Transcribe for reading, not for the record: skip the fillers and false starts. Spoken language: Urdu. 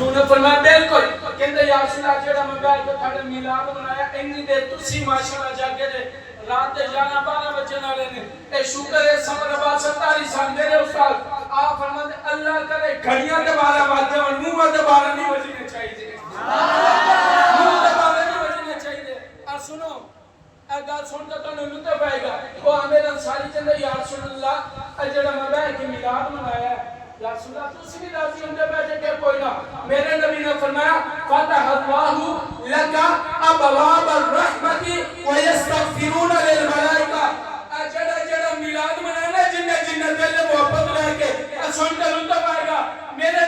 حضور نے فرمایا بالکل کہندے یا رسول اللہ جڑا میں بیٹھ کے تھاڑے میلاد منایا انی دیر تسی ماشاءاللہ جا کے دے رات دے 11-12 بجے والے نے اے شکر ہے سمر آباد 47 سال میرے استاد آپ فرماتے اللہ کرے گھڑیاں تے 12 بجے اور منہ تے 12 نہیں بجنے چاہیے منہ تے 12 نہیں بجنے چاہیے اور سنو اے گل سن کے تو لطف آئے گا وہ عامر انصاری کہندے یا رسول اللہ اے جڑا میں بیٹھ کے میلاد منایا ہے یا رسول اللہ تسی بھی راضی ہوندے بیٹھے کہ کوئی نہ میرے نبی نے فرمایا فتح اللہ لک ابواب الرحمت ویستغفرون للملائکہ جڑا جڑا میلاد منانا جنہ جنہ دل محبت لے کے سن کے لطف آئے گا میرے